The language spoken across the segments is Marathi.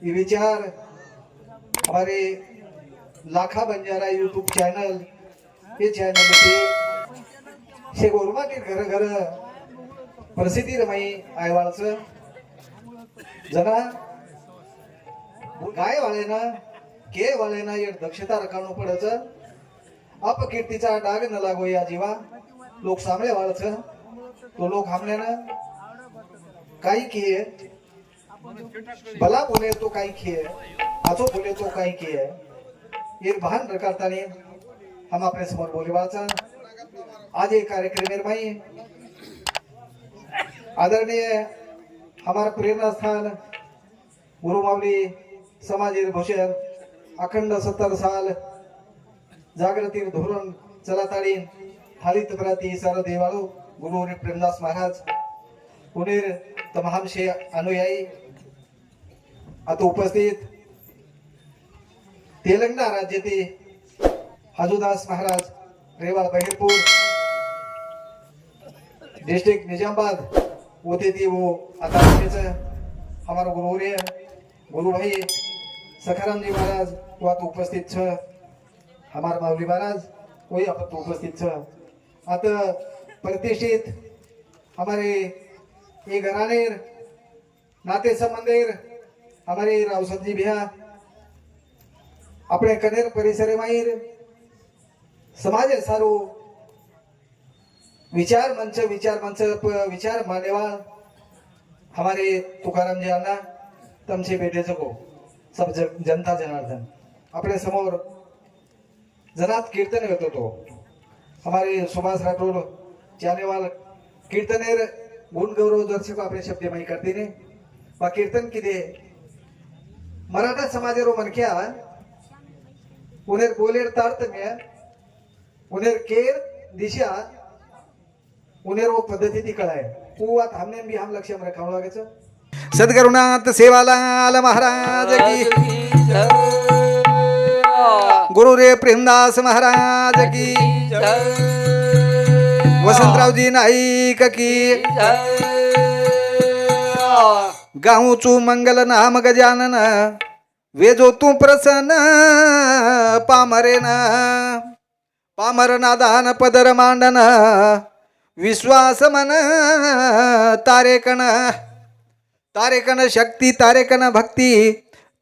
ये विचार हमारे लाखा बंजारा यूट्यूब चैनल ये चैनल पे शे गोरमा के घर घर प्रसिद्धी रमाई आयवाळच जना गाय वाळेना के वाळेना ये दक्षता रखाणू पडच अपकीर्तीचा डाग न लागो या जीवा लोक सामळे वाळच तो लोक हमल्याना काही किए भला बोले तो काही किए आजो बोले तो काही किए ये भान रखता नहीं हम अपने समोर बोले वाचा आज एक कार्यक्रम में आदरणीय हमारा प्रेरणा स्थान गुरु मावली समाजीर भूषण अखंड 70 साल जागृतीर धोरण चलाताळीन हालित प्रती सार देवाळू गुरु प्रेमदास महाराज पुणेर तमाम शे अनुयायी आता उपस्थित तेलंगणा राज्यातील हाजूदास महाराज रेवाड़ बहिरपुर डिस्ट्रिक्ट निजामाबाद होते थी वो आता हमारा गुरु भाई सखाराम जी महाराज वो आता उपस्थित छ हमारा माऊली महाराज वही आप उपस्थित छ आता प्रतिष्ठित हमारे ये घरानेर नाते संबंधेर हमारे रावसत जी भैया अपने कनेर परिसर माहीर समाज सारो विचार विचार मानेवा हमारे तुकाराम जी अन्ना तमचे बेटे जगो सब जनता जनार्दन अपने समोर जनात कीर्तन होतो तो हमारे सुभाष राठौर जानेवाल कीर्तनेर गुण गौरव दर्शक अपने शब्द माही करते ने वा कीर्तन किदे मराठा समाजेरो मनक्या उन्हें बोलेर तारतम्य उन्हें केर दिशा उन्हें वो पद्धति ती कळाय वो आता हमने भी हम लक्ष्य में रखाव लागे सद्गुरुनाथ सेवालाल महाराज की गुरु रे प्रेमदास महाराज की वसंतराव जी नाईक की गाऊ चू मंगल नाम गजानन वेजो तू प्रसन्न पामर नादान पदर मांडन विश्वास मन तारेकन शक्ती तारेकन भक्ती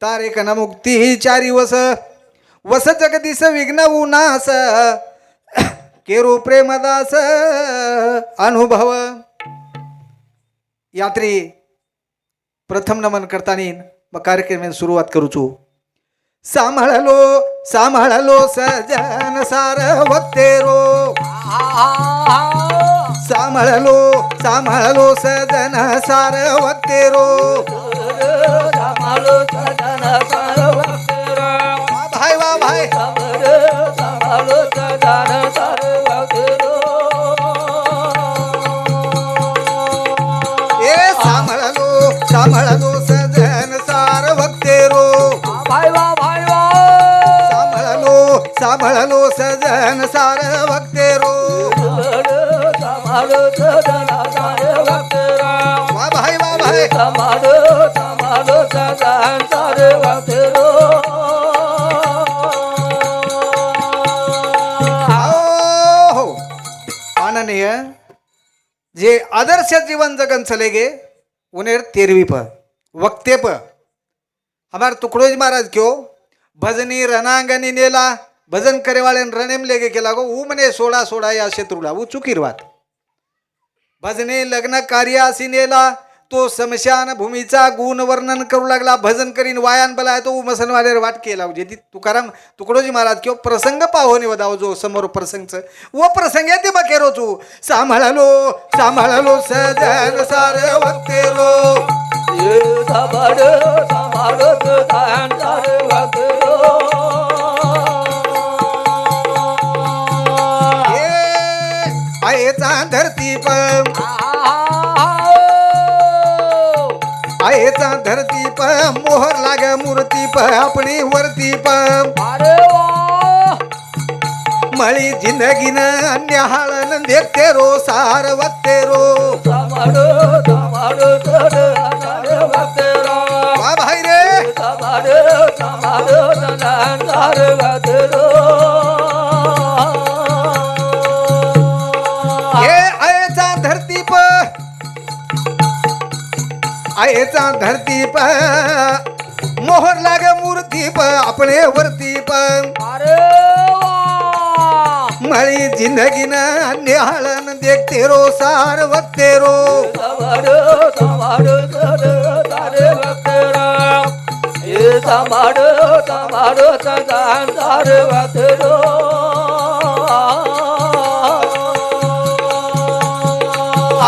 तारेकन मुक्ती चारी वस जगदीश विघ्न उनास केरो प्रेमदास अनुभव यात्री प्रथम नमन करतानी कार्यक्रम सुरुवात करू छु सांभाळलो सजन सार वक्तेरो सांभाळलो सजन सार वक्तेरो भाई वा भाई ए सांभाळलो सजन सार वक्तेरो सांभाळलो सजन सार वक्तेरो वा भाई माननीय जे आदर्श जीवन जगन चलेगे उन्हें 13वीं पर वक्ते पर हमारे तुकडोजी महाराज क्यों भजनी रणांगणी नेला भजन करे वाले रणेम लेगे केला गो ऊ मने सोडा या शत्रुला ऊ चुकीर बात भजने लग्न कार्यासी नेला तो शमशान भूमीचा गुण वर्णन करू लागला भजन करीन वायान बलाय तो मसनवाले वाट केला जेती तुकाराम तुकडोजी महाराज क्यों प्रसंग पाहोने वदाव जो समोर प्रसंगच वो प्रसंग येते मग केरो तू सांभाळलो सजन सार वक्तेरो धरती पर आयेचा धरती पर मोहर लागे मूर्ती पर अपनी वरती पर मळी जिंदगीन न्याहाळन देखते रो सार वक्ते रो वा भाई रे आयेचा धरती प मोहर लाग मूर्ती प अपने वरती प अरे वा मळी जिंदगी न निहाळन देखते रो सार्वते रो समाडो समाडो तारे भक्तरा ये समाडो समाडो तारे भक्तरो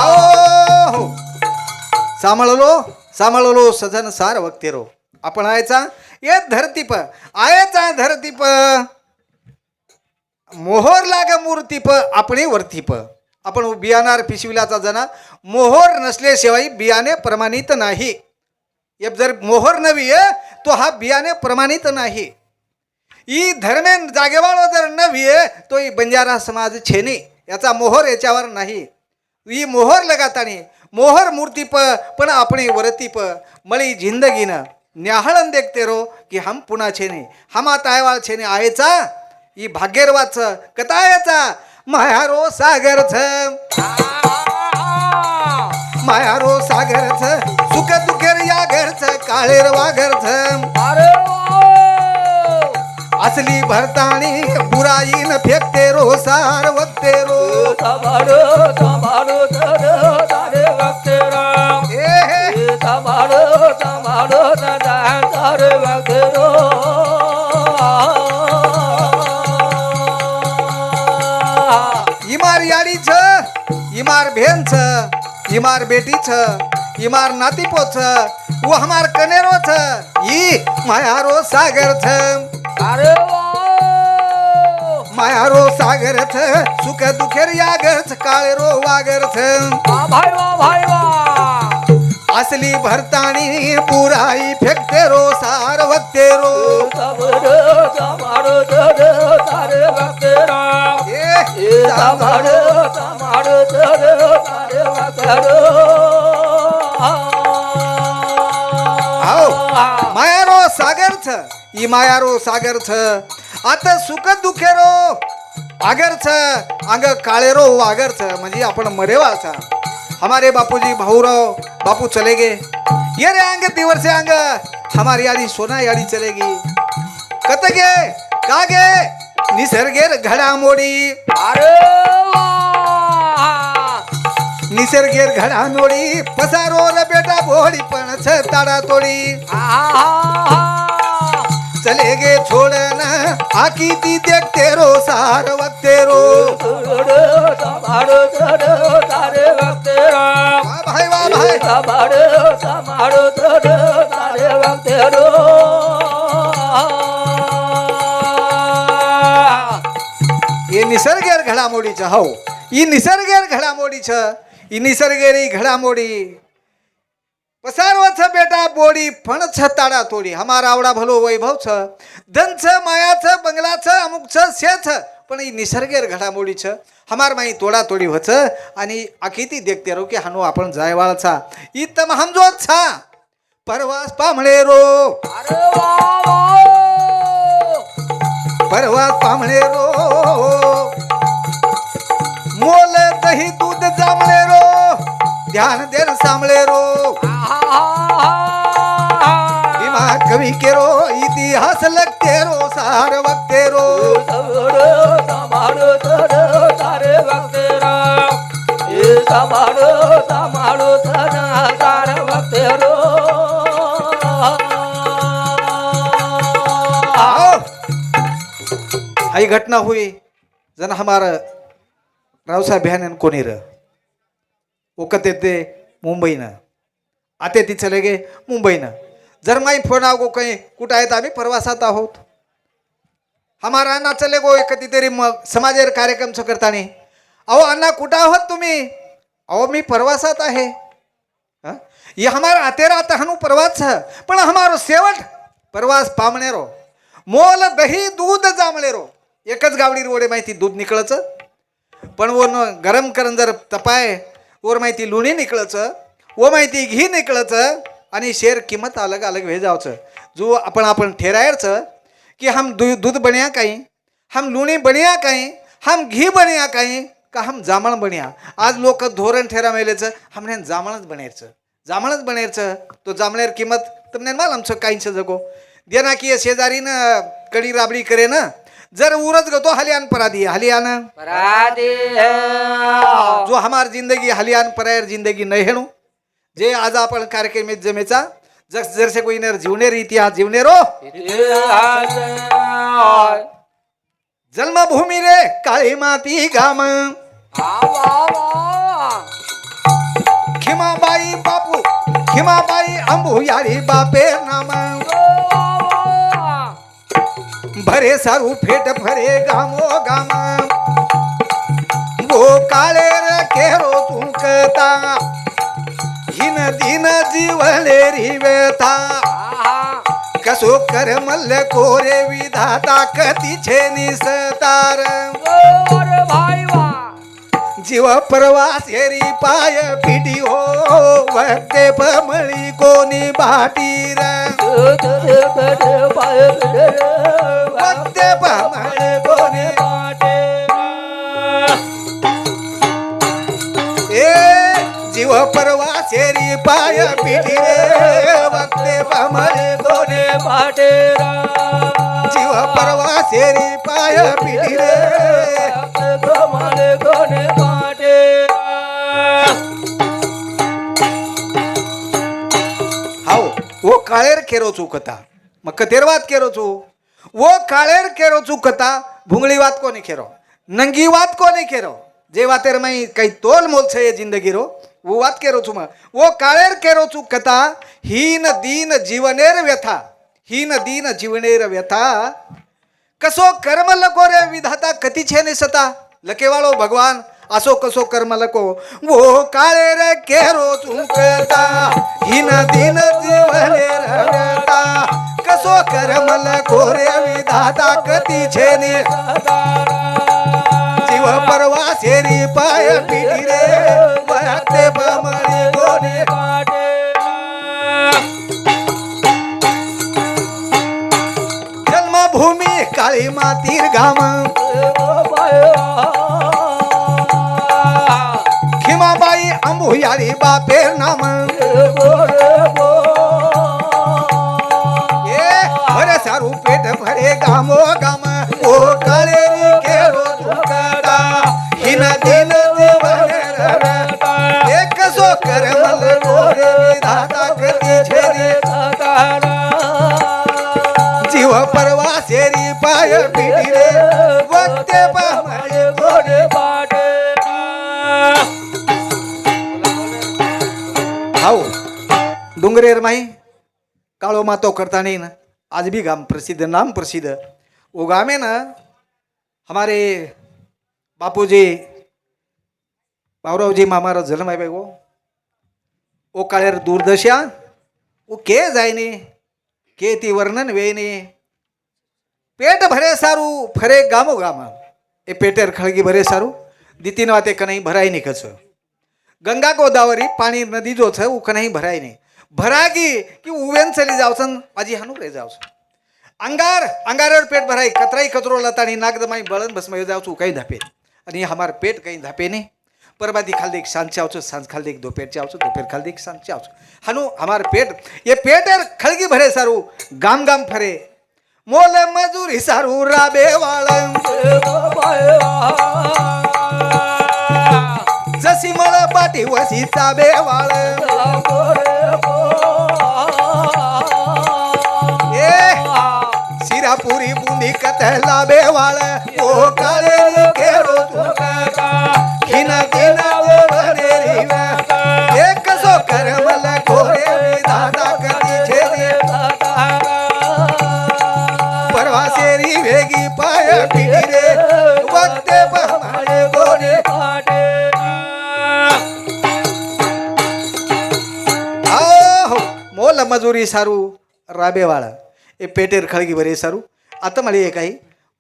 आओ सांभाळलो सजन सार वक्ते रो आपण आयचा ये धरती प आयचा धरती प मोहर लाग मूर्ती प आपणे वरती प आपण बियाणार पिशविलाचा जना मोहर नसल्याशिवाय बियाणे प्रमाणित नाही जर मोहर नवी तो हा बियाणे प्रमाणित नाही ई धर्मेन जागेवाळ जर नवी तो ही बंजारा समाज छेने याचा मोहर याच्यावर नाही ई मोहर लगातानी मोहर मूर्ती प पण आपणे वरती प मळी जिंदगीनं न्याहळन देखते रो की हम पुन्हा छेने हम आतायवाळ छेने आयचा ई भाग्यरवाच कतायचा मायारो सागरच मायारो सागरच सुख दुखेर या घरच काळेर वागरच अरे वा असली भरतानी बुराईन फेकते रो सार वगते रो समाडो समाडो तारे भक्तरा ए समाडो समाडो तारे भक्तरो इमार याडीच इमार भेनच इमार बेटीच इमार नातीपोच व हमार कनेरोच ई मायारो सागरच अरे वा मायारो सागरच सुख दुखेर या घरच काळेरो वागरच वा भाई वा असली भरतानी बुराई फेकते रो सार वगते रो समाडो समाडो तारे भक्तरा ए समाडो समाडो तारे भक्तरो आओ मायारो सागरच ई मायारो सागरच आता सुख दुखेरो आगरच अंग काळेरो वागरच म्हणजे आपण मरेवाचा हमारे बापूजी भाऊराव बापू चले गए ये रे अंग दिवर से अंग हमारी यारी सोना यारी चलेगी कत गे का गे निसर्गेर घडामोडी अरे वा निसर्गेर घडामोडी पसारो रे बेटा बोडी पण ताडा तोडी चले गे छोड़न आकी ती देखते रो सार वक्ते रो समाडो तारे भक्तरा वाह भाई वाह भाई समाडो तारे भक्तरो ये निसर्गेर घडामोडीचं हो ई निसर्गेर घडामोडीचं ई निसर्गेरी घडामोडी पसारवा बेटा बोडी फण ताडा तोडी हमारा आवडा भलो वैभव छ धन छ माया छ बंगला छ अमुक छ से छ पण ही निसर्गेर घडामोडी छ हमार माई तोडा तोडी होच आणि आखीती देखते रो की हानो आपण जायवाळचा इतम हमजो छा परवास पामळे रो अरे वा परवास पामळे रो मोल दही दूध जामळे रो ध्यान देर सांभळे रो भीमा कवी केरो इतिहास लगते रो सार वक्ते रो समाडो तारे भक्तरा समाडो तारे भक्तरो आई घटना हुई जन हमारा रावसाहेब बहन कोणी र ओकत येते मुंबईनं आते ती चले गे मुंबईनं जर माई फोन आगो काही कुठं आहेत आम्ही प्रवासात आहोत हमारा अण्णा चले गो कधीतरी मग समाजेर कार्यक्रम करताना अहो अण्णा कुठं आहोत तुम्ही अहो मी प्रवासात आहे ये हमारा आतेरा आता हनु प्रवास पण हमारो सेवट प्रवास पामणे रो मोल दही दूध जांभळे रो एकच गावडी रोडे माहिती दूध निकळच पण वो गरम करून जर तपाय वर माहिती लुणी निकळच वो माहिती घी निकळच आणि शेर किंमत अलग अलग भे जावचं जो आपण ठेरायचं कि हम दूध बनिया कहीं हम लुणी बनिया कहीं हम घी बनिया कहीं का हम जामण बनिया आज लोक धोरण ठेरा मेलेचं हमने जामणच बनायचं जांभळच बनेरचं तो जांभळेर किंमत તમને માલમ છે કાઈ છે જગો દેના કી શેજારીને કડી રાબડી કરે ને जर उरज गतो हलियान परादी हलियान परादे जो हमार जिंदगी हलियान परायर जिंदगी नहीं हेणु जे आज आपण कार्यक्रम में जमेचा जस जरसे कोई नर जीवनेर इतिहास जीवनेरो जन्मभूमी रे काळी माती गाम खिमाबाई बापू खिमाबाई अंबू यारी बापे नाम भरे सारू फेट भरे गामो गाम वो काळे रे केरो तू कता हिन दिन जीवले रिवेता कसो कर मल्ल कोरे विधाता कती छे निसतार जीव प्रवास येरी पाय पिढी हो वक्ते पमळी कोणी बाटीर वक्ते पमळी कोणी ए जीव प्रवास येरी पाय पिढी रे वक्ते पमळी कोणी जीव प्रवास येरी पाय पिढी रे हाव वो काळेर केरो चुकता मग कतेरवात केरो चू वो काळेर केरो चुकता भुंगळी वात कोनी केरो नंगी वात कोनी केरो जे वातेर मई कई तोल मोल छे जिंदगी रो वो वात केरो चू म वो काळेर केरो चुकता हीन दीन जीवनेर व्यथा हीन दीन जीवनेर व्यथा कसो कर्म लको रे विधाता कती छे ने सता लकेवाळो भगवान असो कसो कर्म लको वो काळे रे केरो चुकता हिन दिन जीवनेर व्यथा कसो कर्म लको रे विधाता कती छे ने जीव परवासेरी पाय पिटी रे वक्ते बमरी कोने जन्मभूमी काळी मातीर गाम खिमाबाई अंबुयारी बापेर नाम ए भरे सारू पेट भरे गामो गाम ओ काळेरी केरो चुकता हिन दिन जीवनेर व्यथा एक सो करमल गोरे विधाता कती छेरी जीव परवासेरी पाय पिटी रे वक्ते पमळे गोडे हाउ डुंगरेर माई काळो मातो करता नहीं ना आज भी गाम प्रसिद्ध नाम प्रसिद्ध वो गाम है ना हमारे बापूजी बावरावजी मामारा जन्म है वो ओ काळेर दूरदशा वो के जायने के ती वर्णन वेने पेट भरे सारू फरे गामो गाम ए पेटेर खळगी भरे सारू दितीन वाते कनाई भराई नहीं कछ गंगा गोदावरी पाणी नदी जो छ उ कनाई भराई नहीं भरागी कि उवेन चली जावसन माझी हानू रे जावसन अंगार अंगारेर पेट भराई कतराई कचरो लताणी नाक दमाई बळन भस्म जावछु काही धापे आणि हमार पेट काही धापे नहीं परबादी खाल देख सांझ चावछु सांझ खाल देख दोपहर चावछु दोपहर खाल देख सांझ चावछु हानू हमार पेट ये पेटेर खळगी भरे सारू गाम गाम फरे मोल मजूरी सारू राबे वाळ जसी मला पाटी वसी चाबे वाळ ए सिरापुरी बुंदी कतला बेवाळ ओ काळे केरो चुकता हिन दिन जीवनेरी व्यथा एक सो करमल कोरे विधाता कती छेदी परवासेरी वेगी पाय पिटी रे वक्ते पमळे गोने मोल मजुरी सारू राबेवाळ ए पेटेर खळगी भरे सारू आता मळी एक आहे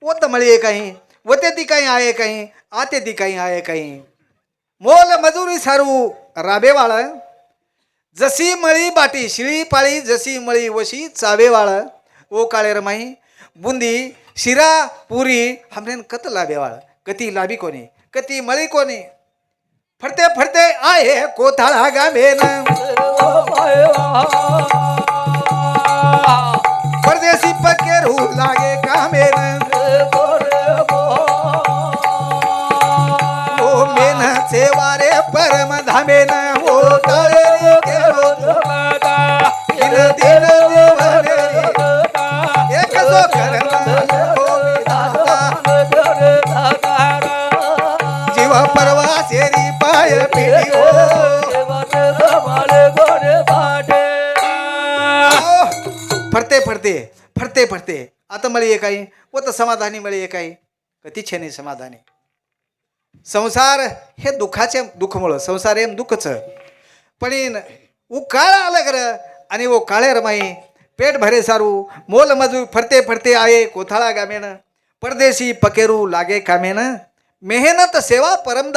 ओत मळी एक आहे वते ती काही आहे काही आते ती काही आहे काही मोल मजुरी सारू राबेवाळ जशी मळी बाटी शिळी पाळी जशी मळी वशी चावेवाळ ओ काळे रमाई बुंदी शिरा पुरी हमने कत लाबेवाळ कती लाबी कोणी कती मळी कोणी फरते फरते आये कोथाळा गामेन परदेशी पकेरू लागे कामेन ओ मेन सेवारे परम धामेन ओ काळे केरो दिन दिन देवने एक जो कर्म जीव परवा सेरी पाय पिढी हो फरते आता मला एक आहे व तर समाधानी मला एक आहे कधी छेने समाधानी संसार हे दुःखाचे दुःखमुळं संसार हे दुःखच पण उकाळ आलं कर आणि वो काळे रमाई पेट भरे सारू मोल मजू फरते आये कोथाळा गामेन परदेशी पकेरू लागे कामेन मेहनत सेवा परम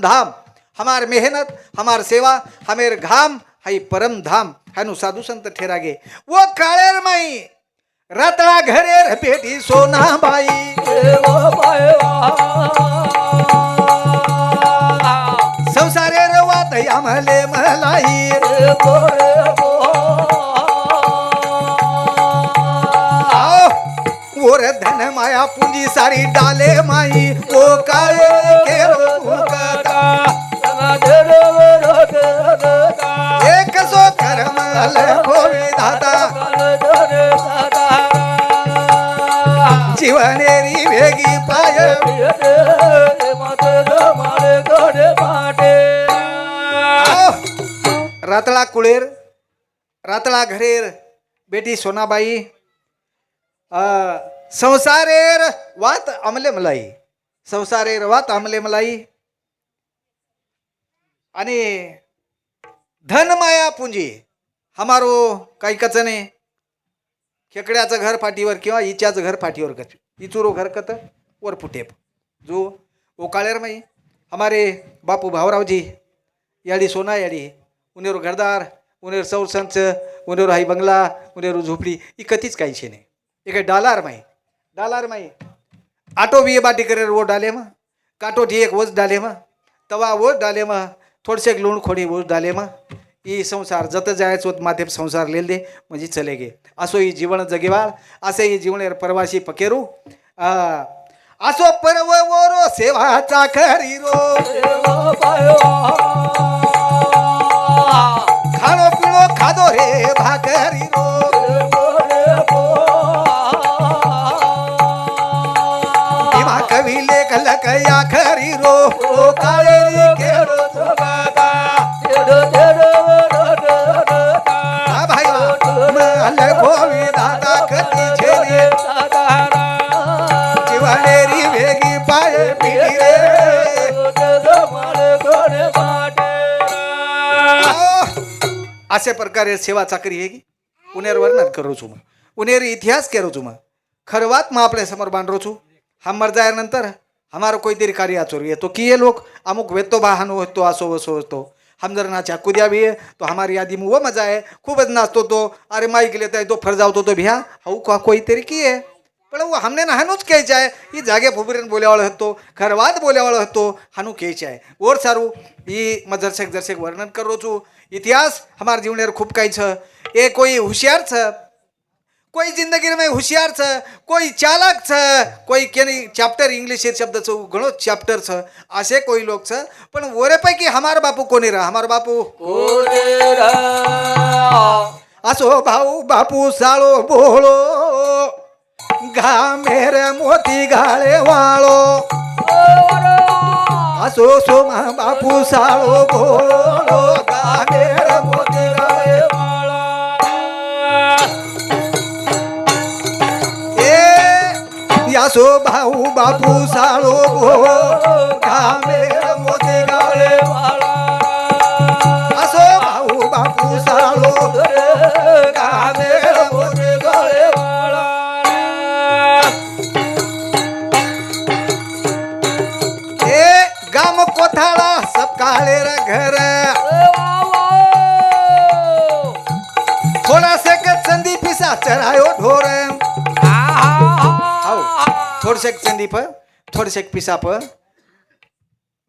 धाम हमार मेहनत हमार सेवा हमेर घाम हाई परम धाम हानु साधु संत ठेरागे वो काळे रमाई रतळा घरे पेटी सोना बाई संसारे रवात आमले मलाई ओर धन माया पूंजी सारी डाले माई ओ काळे केरो तुका एक सो कर्म होवे दाता जीवनेरी वेगी पाय रातळा कुळेर रातळा घरेर बेटी सोनाबाई संसारेर वात अमले मलाई संसारेर वात अमले मलाई आणि धन माया पुंजी हमारो काही कचने खेकड्याचं घर फाटीवर किंवा इच्याचं घर फाटीवर कच इचुरो घर कत वर फुटेप जो ओकाळेर माई हमारे बापू भावरावजी याडी सोना याडी उनेरो घरदार उनेर सौरसंच उनेरो हाई बंगला उनेरो झोपडी ही कधीच काही छे नाही एक डालार माई आटो भी ये बाटी करे वो डाले मा काटो ठी एक वोज डाले मा तवा वोज डाले मा थोडसे एक लूण खोडी वोज डाले मा ही संसार जत जायचो माथे संसार लेल दे म्हणजे चले गे असो ही जीवन जगेवाळ असे ही जीवन परवाशी पकेरू असो परव वोरो सेवाचा खरी रो खाणो पिणो खादो रे भाकरी रो भीमा कवी लेख लकया खरी रो ओ काळे केरो अशा प्रकारे सेवा चाकरी हे की उनेर वर्णन करू छु उनेर इतिहास करू छु खरवात मग आपल्या समोर बांधरो छु हम मर जायानंतर हमारो कोई तरी कार्य आचोर येतो कि ये लोग अमुक वेतो बाहन होतो असो वसो होतो हम जर नाचा कुदिया भी है तो हमारी यादी में वो मजा है खूब नाचतो तो अरे माइक लेता है तो फर जाओ तो भैया हाउ का कोई तरी की है पण वो हमने ना हनुच कहेच आहे ही जागे फुबरेन बोल्यावाळ हतो खरवात बोल्यावाळ हतो हनु कहेच आहे और सारू ही म जरसेक वर्णन करो छु इतिहास हमार जीवनेर खूब काही छ ए कोई होशियार छ कोई जिंदगी में होशियार छ कोई चालाक छ कोई केनी चॅप्टर इंग्लिश शब्द छ घणो चॅप्टर छ असे कोई लोक छ पण वरेपैकी हमार बापू कोणी रा हमार बापू असो भाऊ बापू साळो बोळो घामेर मोती गाळे वाळो असो सोमा बापू साळो बोळो घामेर मोती गाळे वाळो ए यासो भाऊ बापू साळो बोळो घामेर मोती गाळे वाळो असो भाऊ बापू साळो घामेर मोती गाळे वाळो गाम कोथाळा सब काळे र घर थोड़ा से चंदी पिसा चरायो ढोर थोड़ से चंदी पर थोड़ से पिसा पर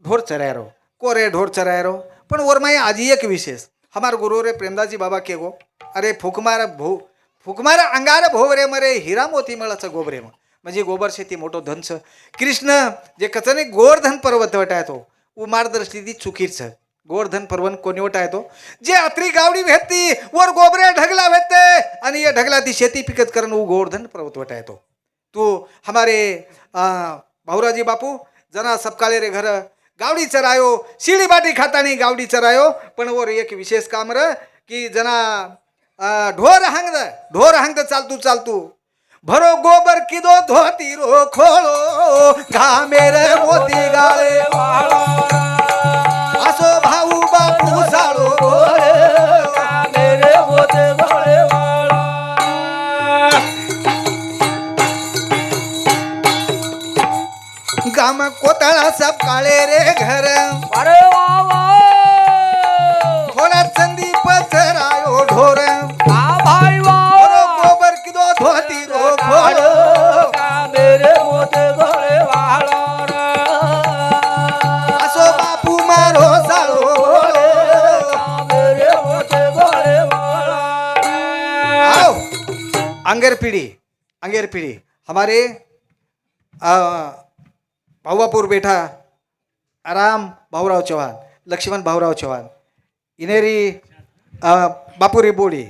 ढोर चरायरो कोरे ढोर चरायरो पण वर माई आजी एक विशेष हमार गुरु रे प्रेमदासजी बाबा के गो अरे फुकमार अंगार भोवरे मरे हिरा मोती मळाचं गोबरे म्हणजे गोबर शेती मोठो धन छ कृष्ण जे कचने गोवर्धन पर्वत वटाय तो उ मार्गदर्शी ती चुकीच छ गोवर्धन पर्वत कोणी वटाय तो जे अत्री गावडी भेटती वर गोबरे ढगला भेटते आणि ये ढगला ती शेती पिकत करण उ गोवर्धन पर्वत वटाय तो तू हमारे भाऊराजी बापू जना सबकाले रे घर गावडी चरायो शिडी बाटी खातानी गावडी चरायो पण वर एक विशेष काम र की जना ढोर हंगद चालतू भरो गोबर किदो धोती रो खोळो घामेर मोती गाळे वाळो असो भाऊ बापू साळो मेरे मोते गळे वाळो गाम कोतळा सब काळे रे घर अरे वा वा थोडा संदीप चरायो ढोर आ भाई वा भरो गोबर किदो धोती रो खोळो मेरे मोते गळे वाळो असो बापू मारो साळो मेरे मोते गळे वाळो आओ अंगेर पीढ़ी हमारे भावापुर बेटा राम भाऊराव चौहान लक्ष्मण भाऊराव चौहान इनेरी बापुरी बोड़ी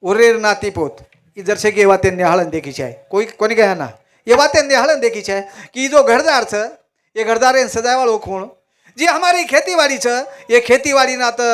उरेर नाती पोत इधर से के वाते निहालन देखी चाहे कोनी गया ना ये बातें निहालन देखी चाहे कि जो घरदार छ ये घरदार सजाय वालों खूण जी हमारी खेतीवाड़ी छ ये खेतीवाड़ी ना तो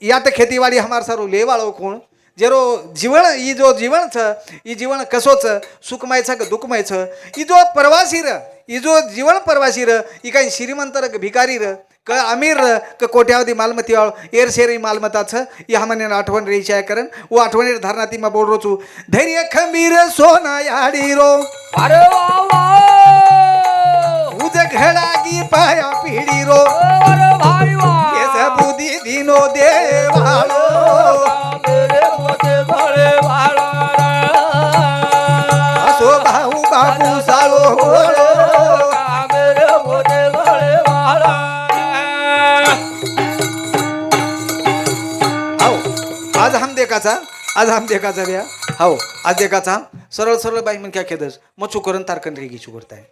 या तो खेतीवाड़ी हमार सारू ले वालों खूण जेरो जीवन ई जो जीवन छ ई जीवन कसो छ सुखमय छ क दुखमय छ ई जो प्रवासी र ई जो जीवन प्रवासी र ई काही श्रीमंत र भिकारी र क अमीर र क कोट्यावधी मालमती वाळो एरशेरी मालमता छ ई हमने आठवण रही चाहे करन वो आठवणी धारनाती में बोल रो छु धैर्य खमीर सोना याडी रो अरे वा वा उज घडागी पाया पीडी रो अरे भाई वा केस बुधी दिनो देवाळो मेरे मोते गळे वाळो असो भाऊ बापू साळो होळो मेरे मोते गळे वाळो आओ आज हम देखाचा भैया हाओ आज देखाचा सरळ बाई मन क्या केदस मचू करन तारकन रेगी चुकरताय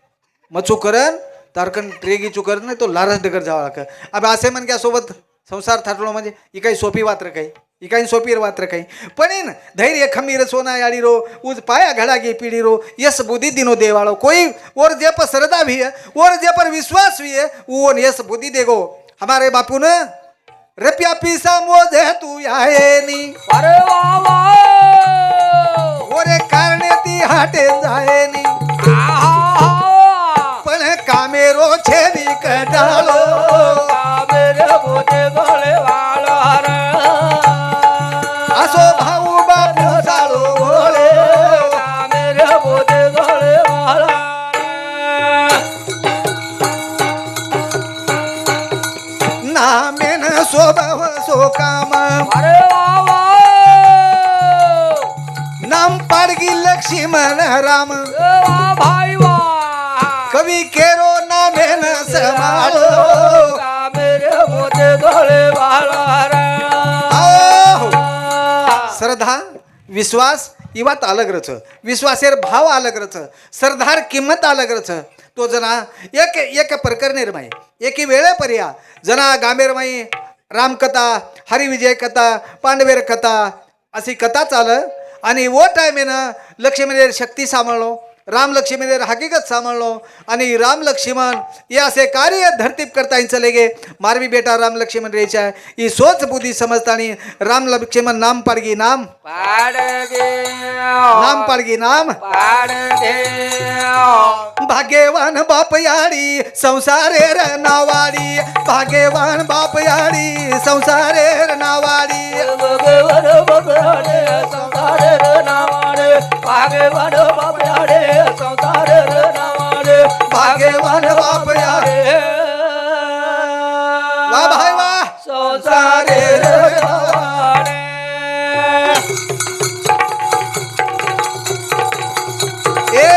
मचू करन तारकन रेगी चुकर नाही तो लारस डगर जावा का अब असे मन क्या सोबत संसार थाटलो म्हणजे ही काही सोपी वात र काही ही काही सोपी वात र काही पण इन धैर्य खमीर सोना याडी रो उज पाया घड़ा गी पीड़ी रो यस बुद्धि दिनो देवालो कोई और जे पर श्रद्धा भी है और जे पर विश्वास भी है वो यस बुद्धि देगो हमारे बापू ने रुपया पीसा मोजे तू आये नी अरे वा वा ओरे कारणे ती हाटे जाये नी पण कामेरो छेदी कटालो मेरे मोते गळे वाळो असो भाऊ बापू साळो ओळे मेरे मोते गळे वाळो नामेन स्वभाव सो काम अरे वा वा नाम पाडगी लक्ष्मण राम वा भाई वा कवी केरो नामेन समाळो मेरे मोते गळे वाळो आओ श्रद्धा विश्वास ही बात अलग रच विश्वासेर भाव अलग रच श्रद्धार किंमत अलग रच तो जना एक प्रकरणे रमाई एकी वेळे पर्या जना गांभीर माई रामकथा हरिविजय कथा पांडवेर कथा अशी कथा चाल आणि वो टायमेनं लक्ष्मणेर शक्ती सांभाळलो राम लक्ष्मणेर हकीकत सांभाळलो आणि राम लक्ष्मण ये असे कार्य धरतीप करता चले गे मारवी बेटा राम लक्ष्मण रेचा ही सोच बुद्धी समजतानी राम लक्ष्मण नाम पाडगी नाम पाडगी नाम भाग्यवान बाप याडी संसारेर नावाडी भाग्यवान बाप याडी संसारेर नावाडी भाग्यवान बाप याडी वा भाई वा संसारेर नावाडे ए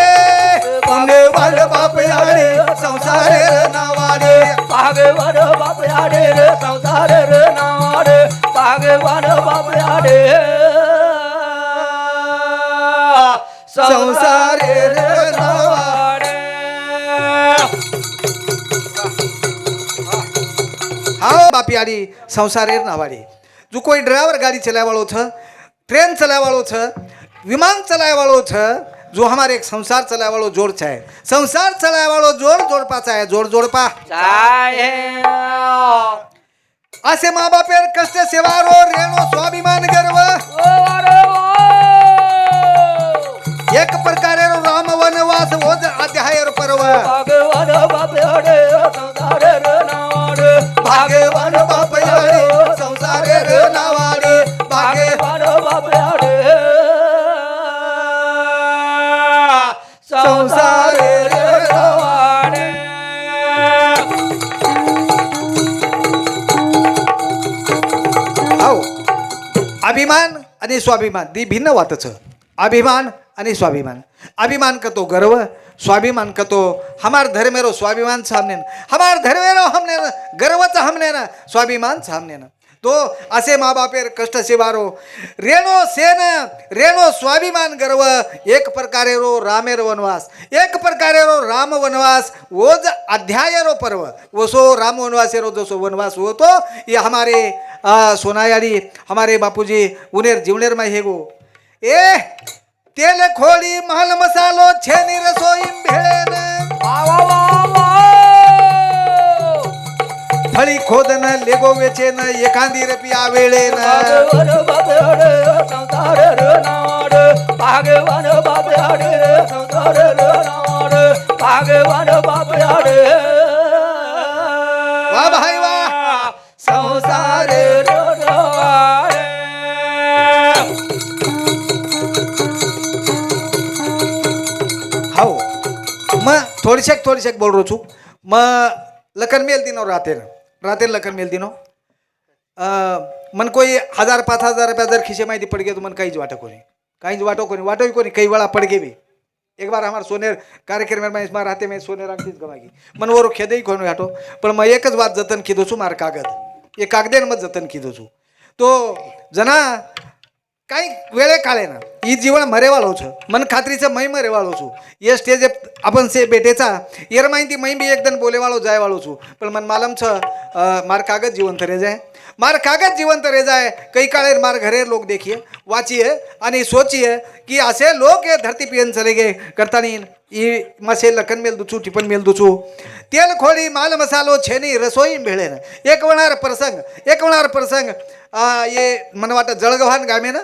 भाग्यवान बाप याडी संसारेर नावाडी भाग्यवान बाप याडे रे संसारेर नावाडे भाग्य बाप्याडे संसारे रे नावाडे हाँ बापियाड़ी संसारेर नावाड़ी जो कोई ड्राइवर गाड़ी चलाए वालों छ ट्रेन चलाए वालों छ विमान चलाए वालों छ जो हमारे एक संसार चलाए वालों जोड़ छ संसार चलाए वालों जोड़ जोड़ पाचा है जोड़ जोड़ पा जाए असे माँ बापेर कष्ट सेवारो रेणो स्वाभिमान गर्व एक प्रकारे राम वनवास ओज अध्याय पर्व भगवान बाप्याडे संसारे रे नावाडे भाग्यवान बापयाडे संसारे रे नावाडे भगवान बाप्याडे संसारे रे नावाडे आओ अभिमान आणि स्वाभिमान दी भिन्न वातच अभिमान आणि स्वाभिमान अभिमान का तो गर्व स्वाभिमान का तो हमार धर्मेरो स्वाभिमान सामने हमार धर्मेरो हमने गर्वचा हमने ना स्वाभिमान सामने ना तो असे माँ बापेर कष्ट सेवारो रेणो सेन रेणो स्वाभिमान गर्व एक प्रकारे रो रामेर वनवास एक प्रकारे रो राम वनवास वोज अध्याय रो पर्व वो सो राम वनवास रो जो सो वनवास हो तो ये हमारे सोनायाड़ी हमारे बापूजी उनेर जीवनेर में हेगो ए तेल खोली महल मसालो छेनी रसोई भेळेन फळी खोदन लेगो वेचेन एखादी रपिया वेळेन भगवान बाप्याडे संसारे रे नावाडे भगवान बाप्याडे संसारे रे नावाडे भगवान बाप्याडे वा भाई वा संसारे रे नावाडे हाओ मैं थोडीशेक बोल रो छू मैं लखन मेल दिनो राते लखन मेल दिनो मन कोई 1000-5000 रुपया जर खिसे माहिती पड़ गए तो मन काहीच वाटो कोणी कई वेळा पड़ गए भी एक बार हमारे सोनेर कार्यक्रम में इसमें राते में सोनेर अंगठीच गवागी मन वो खेदे कोण वाटो पण मैं एकच बात जतन कीधो छू मार कागद ये कागदेन मत जतन कीधो छू तो जना काही वेळे काळे ना ई जीवन मरेवाळो छ मन खात्रीचं मै मरेवाळो छू ये स्टेज आपण से बेटेचा एर माहिती मै बी एकदम बोलेवाळो जायवाळो छू पण मन मालम छ मार कागज जीवंत रे जाय मार कागज जीवंत रे जाय कई काळे मार घरे लोग देखिए वाचिए आणि सोचिए कि असे लोग ये धरती पियन चले गए करतानी ई मसे लखन मेल दुचू टिपन मेल दुचू तेल खोली माल मसालो छेनी रसोई भेळेन एक वणार प्रसंग ये मन वाटत जळगव्हाण गामे ना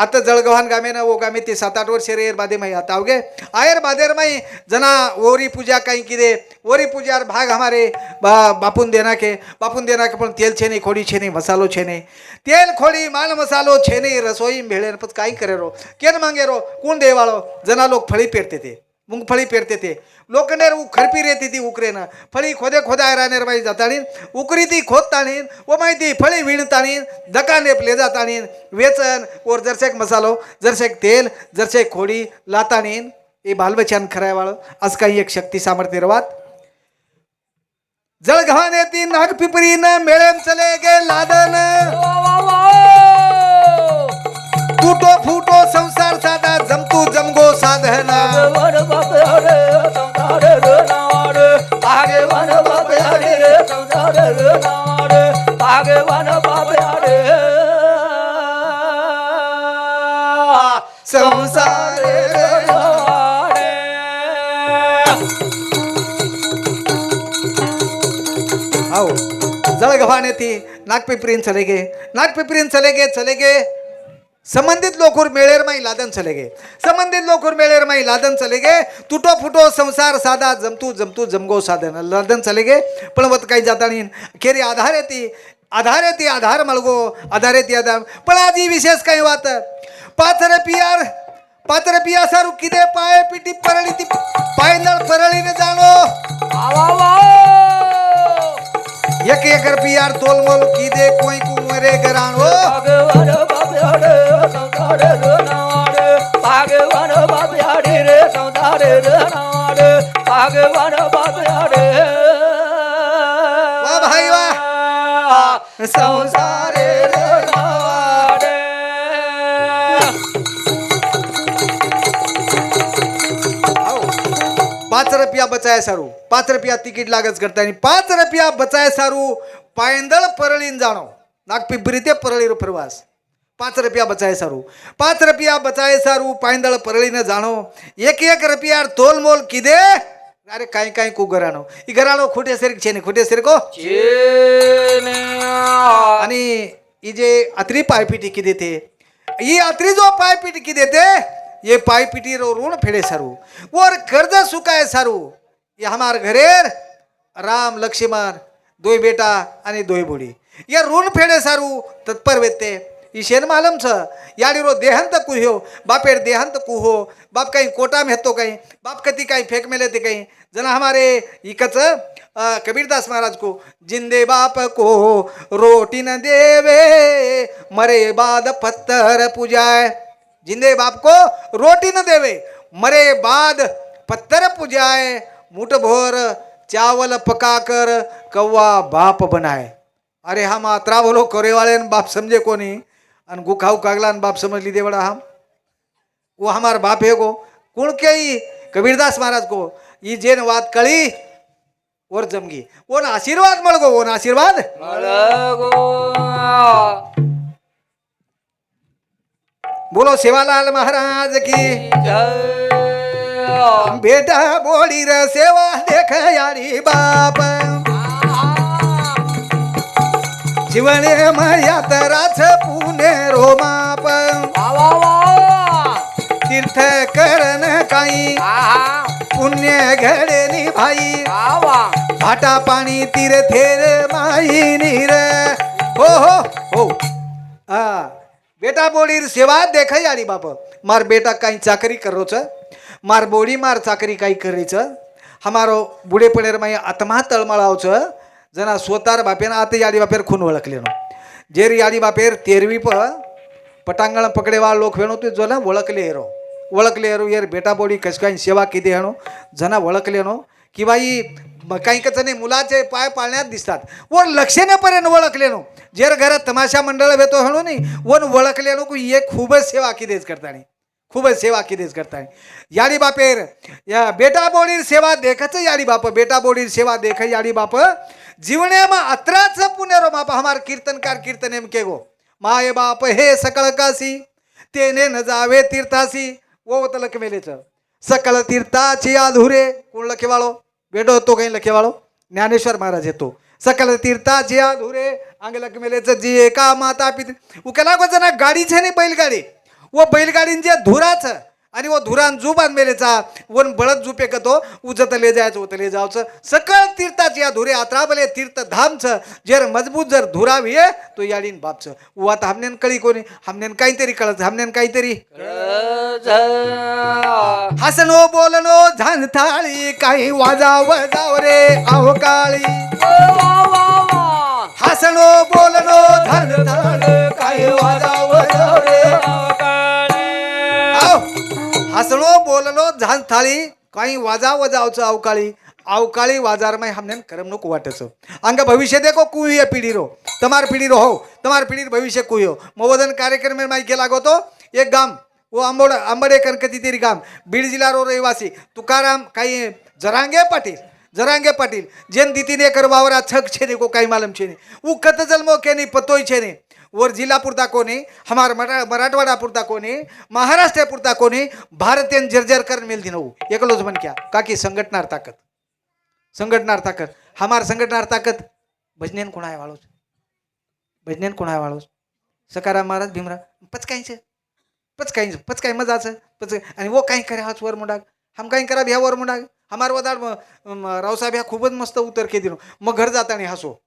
आता जळगव्हाण गामे ना वो गामे ते 7-8 वर्ष रेर बादे माई आता आवगे आयर बादेर माई जना ओरी पूजा कहीं किदे ओरी पूजार भाग हमारे बापून देना के पण तेल छे नहीं खोड़ी छे नहीं मसालो छे नहीं तेल खोड़ी माल मसालो छे नहीं रसोई भेड़े पत काई करे रो केन मांगे रो कौन देवाळो जना लोग फळी पेरते थे मूंगफळी पेरते थे लोखंडेर खरपी रहती थी उकरे ना फळी खोदाय राहणार बाई जाताणीन उकरी ती खोदताणीन वो माहिती फळी विणताणीन दकाने ले जाताणीन वेचन और जरसेक मसालो जरसेक तेल जरसेक खोडी लाताणीन ये बालबचान खराय वाळ आज काही एक शक्ती सामर्थ्य रवात जळगव्हाण ती नाग पिपरीन मेळेम चले गे लादन टूटो फूटो संसार साधा जमतू जमगो साधन भगवान बाप्याडे संसारे रे नावाडे भगवान बाप्याडे संसारे रे नावाडे भगवान बाप्याडे संसारे रे नावाडे आओ जळगव्हाण ती नागपिपरीन चले गे संबंधित लोकुर मेळेर माई लादन चले गए टूटो फूटो संसार साधा जमतू जमगो साधन लादन चले गए पण वत काही जाता नाही खेरी आधार मळगो आधार पण आज ही विशेष काही वात पाथर पिया सारू किदे पाय पिटी परळी ती पायदळ परळीने जाणो एक पियार तोलमोल किदे कोई कुमरे गराणो भगवान बाप्याडे संसारे रे नावाडे भगवान बाप्याडे रे संसारे रे नावाडे भगवान बाप्याडे वा भाई वा संसारे रे नावाडे ₹5 बचाय सारू ₹5 तिकीट लागच करता आणि ₹5 बचाय सारू पायंदळ परळीन जाणो नागपिंपरी ते परळीर प्रवास ₹5 बचाय सारू ₹5 बचाय सारू पायंदळ परळीने जाणो एक रुपया तोलमोल किदे अरे काही काही कु घराणो ई घराणो खोटे सेरिक छे ने खोटे सेरिको आणि ई जे अत्री पायपीटी की देते ये अत्री जो पायपीटी की देते ये पायपीटी रो ऋण फेड़े सारू और कर्ज सुकाय सारू ये हमार घरेर राम लक्ष्मण दोय बेटा आणि दोय बुडी ये ऋण फेड़े सारू तत्पर वेते ईशेन मालम छ याडी रो देहांत कुह्यो बापेर देहांत कुहो बाप काही कोटा में हेतो काही बाप कती काही फेक में लेते काही जना हमारे इकच कबीरदास महाराज को जिंदे बाप को रोटी न देवे मरे बाद पत्थर पूजाए जिंदे बाप को रोटी न देवे मरे बाद पत्थर पूजाए मुठ भोर चावल पकाकर कौवा बाप बनाए अरे हम आत्रा बोलो करे वाले बाप समझे को नहीं अन गुखाऊ कागला बाप समझ लीजिए बड़ा हम वो हमार बाप है को कुण के ही कबीरदास महाराज को ये जेन बात कड़ी और जमगी वो न आशीर्वाद मल गो वो न आशीर्वाद बोलो सेवालाल महाराज की बेटा बोली रे सेवा देख यारी बाप जीवने मया तराच पुणे रो माप तीर्थ करन काही पुण्य घडे भाई भाटा पाणी तीर्थेर माई नीर हो बेटा बोलीर सेवा देख यारी बाप मार बेटा काही चाकरी करो छ मार बोडी मार चाकरी काही करी छ हमारो बुढे पडेर माई आत्मा तळमळाव छ जना स्वतार बापेन आते याडी बापेर खून ओळखलेनो जेर याडी बापेर 13वी पटांगण पकडेवा लोक वेणो ते जोना ओळखले हेरो यार बेटा बोडी कस काही सेवा किती हेणो जना ओळखलेनो की बाई काही कचने मुलाचे पाय पाळण्यात दिसतात वर लक्षणेपर्यंत ओळखलेनो जेर घरात तमाशा मंडळ भेटो हेणो नाही वन ओळखलेनो को ये खूबच सेवा किदेच करतानी खूबच सेवा किदेच करतानी याडी बापेर या बेटा बोडीर सेवा देखच याडी बाप बेटा बोडीर सेवा देख याडी बाप जीवने में अत्राच पुण्यरो माप हमार कीर्तनकार कीर्तन एम के गो माय बाप हे सकळ काशी तेने न जावे तीर्थासी वो तलक मेलेच सकळ तीर्थाची अधुरे कोण लखेवाळो बेडो तो काही लखेवाळो ज्ञानेश्वर महाराज येतो सकल तीर्थाची अधुरे अंग लक मेलेच जी एका माता पित उकला को जना गाडी छे नाही बैलगाडी वो बैलगाडीन जे धुराच आणि वो धुरान जुबान मेलेचा वन बळद जुपे कतो उजत ले जायचं होत ले जावचं सकळ तीर्थाची धुरे आत्राबले तीर्थ धामच जर मजबूत जर धुरावी तो याडीन बापच व आता हमनेन कळी कोणी हमनेन काहीतरी कळत हमनेन काहीतरी हसनो बोलनो झान थाळी काही वाजाव जाव रे अवकाळी हसनो बोलनो झान थाळी काही वाजाव जाव रे हसलो बोललो झान थाळी काही वाजा वजावचं अवकाळी बाजार में हमने करमणूक वाटच अंग भविष्य देखो कुही पीढ़ी रो तमार पीढ़ी रो हो तमार पीढ़ी भविष्य कुही हो मोवदन कार्यक्रम में माई गेला गो तो एक गाम वो अंबडे कनकती तेरी गाम बीड जिला रो रहिवासी तुकाराम काही जरांगे पाटील जेन दीतीने कर वावरा छक छे ने को काही मालूम छे ने वो कत जन्मो के नहीं पतोय छे ने और जिला पुरता कोने हमार मराठवाड़ा पुरता कोने महाराष्ट्र पुरता कोने भारतीय जर्जर कर मिल दिन एकलोज मन क्या काकी संघटनार ताकत हमार संघटनार ताकत भजनेन कोण आहे वाळोस सकाराम महाराज भीमरा पचकाई मजाचं आणि वो काही करे हाच वर मुंडाग हम काही करा भ्या वर मुंडाग हमार वदार रावसाहेब ह्या खूपच मस्त उत्तर के दिनो मग घर जातानी हसो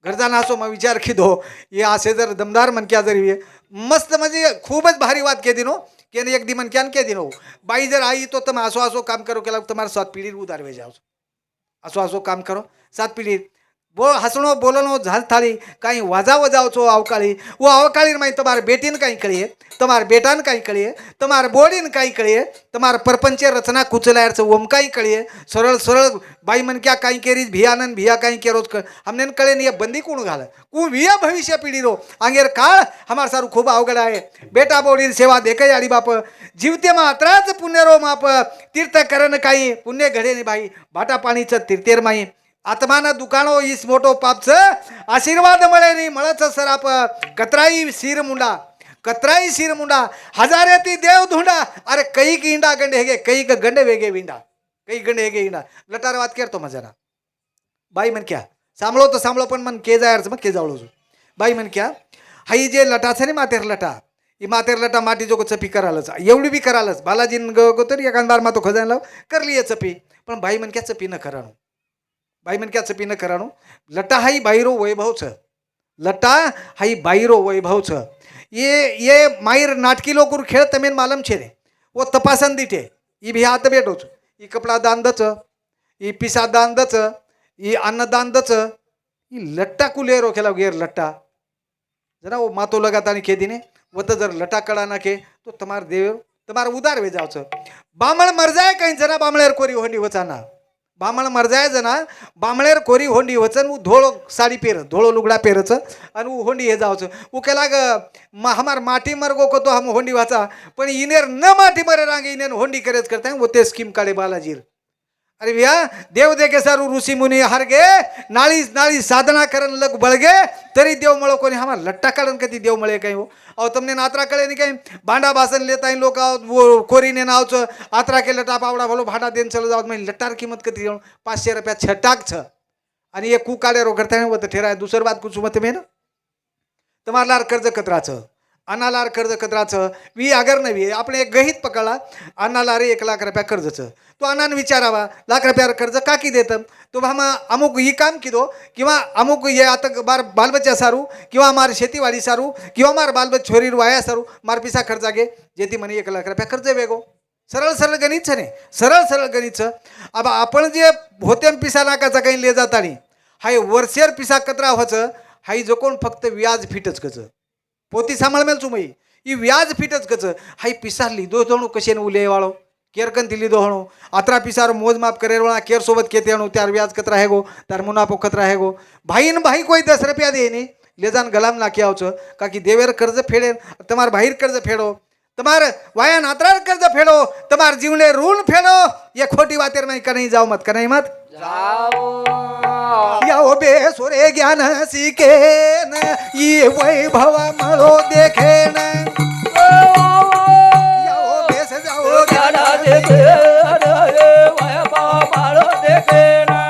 घर जाना असो मग विचार खिदो ये असे जर दमदार मनक्या जरी मस्त म्हणजे खूपच भारी बात के दिनो के एक दी मनक्यान के दिनो बाई जर आई तो तुम आसो काम करो केला तुम्हारे 7 पीढ़ी उतार वे जाओ आसो काम करो 7 पीढ़ी हसणो बोलनो झाल थाली कहीं वाजा वजावचो अवकाळी वो अवकाळी में तुम्हार बेटीन कहीं कळिए तुम्हार बेटान कहीं कळिए तुम्हार बोडीन कहीं कळिए तुम्हार परपंच रचना कुचलायर ओम कहीं कळिए सरल सरल बाई मन क्या कहीं केरी भियानन भिया कहीं के रोज हमने कळे नहीं बंदी कौन घाल कु विया भविष्य पीढ़ी रो आंगेर काळ हमार सारू खूब अवघड आहे बेटा बोडीन सेवा देखे आडी बाप जीवते मा अत्राच पुण्य रो माप तीर्थ करन काही पुण्य घडे नहीं भाई भाटा पाणीचं तीर्थेर माई आत्माना दुकानो ईस मोठो पापचं आशीर्वाद मळे नाही मळच सराप कतराई शिर मुंडा हजारे ती देव धुंडा अरे कई की इंडा गंडे हेगे कई का गंडे वेगे विंडा कई गंडे हेगे इंडा लटार वात करतो मजाना बाई मन क्या सांभळो तो सांभळो पण मन के जायरच मग के जावळो बाई मन क्या हाई जे लटा छे ने मातेर लटा ई मातेर लटा माटी जो चपी करालच एवढी बी करालच बालाजीन गो तरी एखाद बार मा तो खजान लाव करली चपी पण बाई मन क्या चपी न कराणो बाई मन क्या चपी न कराणो लटा हाई बाईरो वैभव छ लटा हाई बाईरो वैभव छ ये मायर नाटकी लोग खेळ तमेन मालम छे रे वो तपासन दिटे ई भी हाथ बेटो छ ई कपड़ा दान दच ई पिसा दान दच ई अन्न दान दच ई लट्टा कुले रो खेला गेर लट्टा जरा वो मातो लगातानी खेदीने वो तो जर लटा कड़ा ना के तो तुम्हार देव तुम्हार उदार वे जाओ छ बामळ मर जाय कहीं जरा बामळेर कोरी होंडी वचाना बामण मर जाय जना बामळेर कोरी होंडी वचन उ धोळो साडी पेर धोळो लुगडा पेरच आणि उ होंडी हे जावच उ केला ग हमार माटी मरगो को तो हम होंडी वाचा पण इनेर न माटी मरे रांगे इनेर होंडी करेच करता वो ते स्कीम काढे बालाजीर अरे भैया देव देखे सारू ऋषि मुनी हार गे नाळी नाळी साधना करन लग बळगे तरी देव मळो कोणी हमार लट्टा काढन कधी देव मळे काही हो अहो तुमने नात्रा कळे नहीं कहीं भांडा बासन लेता इन लोग वो कोरी ने नावच आत्रा के लटा पावड़ा भलो भांडा देन चलो जाओ मैं लट्टार कीमत कती 500 रुपया छटाक छ आणि ये कू काळे रो करता है वो तो ठेरा दूसर बात कुछ मत में ना तुम्हार लार कर्ज कतराच अनालार कर्ज कतराच वी अगर नवी आपण एक गहित पकडला अनालार 1 लाख रुपया कर्जच तो अनान विचारावा लाख रुपया कर्ज काकी देत तो हम अमुक ही काम किदो किंवा अमुक ये आता बार बाल बच्चा सारू किंवा मार शेतीवाडी सारू किंवा मार बाल बच्चा छोरी वाया सारू मार पिसा खर्चा गे जेती मनी 1 लाख रुपया कर्ज वेगो सरळ सरळ गणित छे ने सरळ सरळ गणित छ अब आपण जे होते पिसा नाकाचा काही ले जातानी हाय वर्षेर पिसा कतरा होच हाई जो कोण फक्त व्याज फिटच कच पोती सांभाळ मेल चुमई ई व्याज फिटच कच हाई पिसा लिदो दोणू कशेन उले वाळो केरकन दिली दो हणो आत्रा पिसार मोजमाप करे वाला केर सोबत केते हणो त्यार व्याज कतरा है गो तार मुनाफो कतरा है गो भाईन भाई कोई 10 रुपया दे ने ले जान गलाम नाकी आवच का की देवेर कर्ज फेडे तमार भाईर कर्ज फेडो तमार वाया नात्रार कर्ज फेडो तमार जीवने ऋण फेडो ये खोटी बातेर में कहीं जाओ मत कहीं मत जाओ याओ बे सोरे ज्ञान सीखे न ये वैभव मळो देखे न याओ बे से जाओ ज्ञान देखे वैभव मळो देखे ना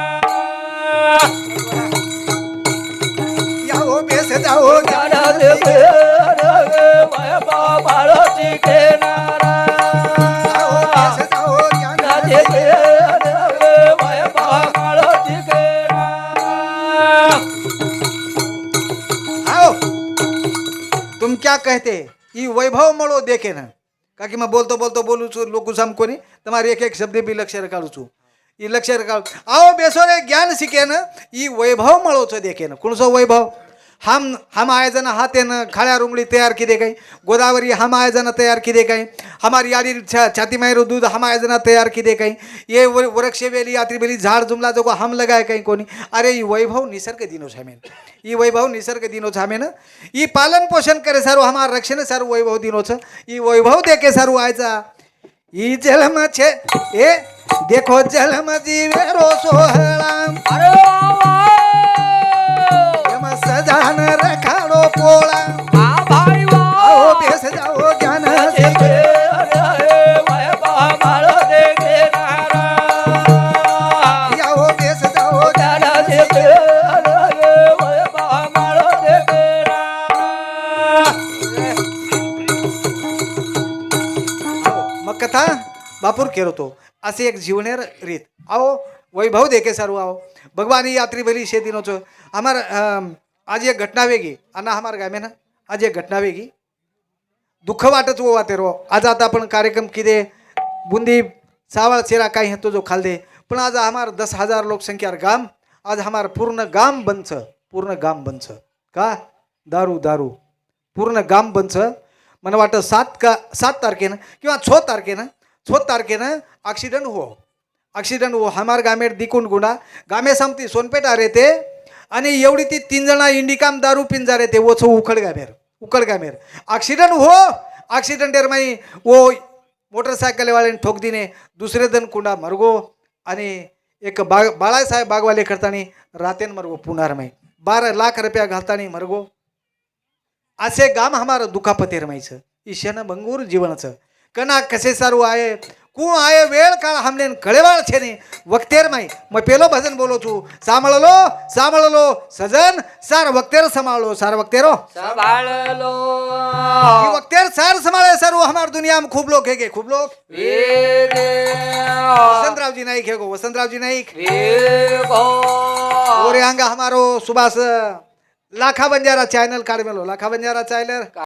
याओ बे से जाओ ज्ञान देखे वैभव मळो देखे ना याओ बे से जाओ ज्ञान देखे वैभव मळो देखे ना आओ तुम क्या कहते ये वैभव मळो देखे न का कि मैं बोलतो बोलतो बोलू छु लोकु साम कोनी तुम्हारे एक एक शब्द भी लक्ष्य काढू छु ये लक्ष्य काढू आओ बेसोरे ज्ञान शिके न ये वैभव मळो छ देखे न कोणसो वैभव हम आयोजन हाथेन खाळ्या रुमडी तयार किदे काही गोदावरी हम आयोजन तयार किदे काही हमारी यारी छाती मायरो दूध हम आयोजन तयार किदे काही ये वृक्ष वेली यात्री बेली झाड़ जुमला जो हम लगाए काही कोणी अरे ये वैभव निसर्ग दिनो छामेन ये वैभव निसर्ग दिनो छामेन ये पालन पोषण करे सारू हमार रक्षण सारू वैभव दिनो छ ये वैभव देखे सारू आयचा ई जलम छे ए देखो जलम जीवेरो सोहळा अरे सजान रखाड़ो पोला आ भाई आओ बेस जाओ ज्ञान देखे वैभव मळो देखे ना आओ बेस जाओ ज्ञान देखे वैभव मळो देखे ना मग कथा बापूर केरो तो असे एक जीवनेर रीत आओ वैभव देखे सारू आओ भगवान यात्री भली शेती नो हमार आज एक घटना वेगी अन्ना हमार गामे ना आज एक घटना वेगी दुःख वाटच वो वाते रो आज आता आपण कार्यक्रम किदे बुंदी सावळ सेरा काही तो जो खाल दे पण आज हमार 10,000 लोकसंख्यार गाम आज हमार पूर्ण गाम बंच का दारू दारू पूर्ण गाम बंच मला वाटतं 7 तारखेनं किंवा 6 तारखेनं ॲक्सिडेंट हो हमार गामेर दिकून गुणा गामे सामती सोनपेठ आ रे ते आणि एवढी ती 3 जणा इंडिकाम दारू पिन जा रे ते ओछो उखड गामेर ॲक्सिडेंट माई वो मोटरसायकल वाल्याने ठोक दिने दुसरे जण कुंडा मरगो आणि एक बाळासाहेब बागवाले करतानी रातेन मरगो पुणार माई 12 लाख रुपया घालतानी मरगो असे गाम हमार दुखापते रमायचं ईशान भंगूर जीवनाचं कना कसे सारू आये कु आये वेळ काळ हमने कळेवाळ छेने वक्तेर माई मग पेलो भजन बोलो तू सांभाळलो सजन सार वक्तेर सांभाळलो सार वक्तेरो संभाळलो ही वक्तेर सार सांभाळे सारू हमार दुनिया में खूब लोग है खूब लोग वसंतरावजी नाईक है गो वसंतरावजी नाईक ओरे अंगा हमारो सुभाष लाखा बंजारा चैनल काढ मेलो लाखा बंजारा चैनल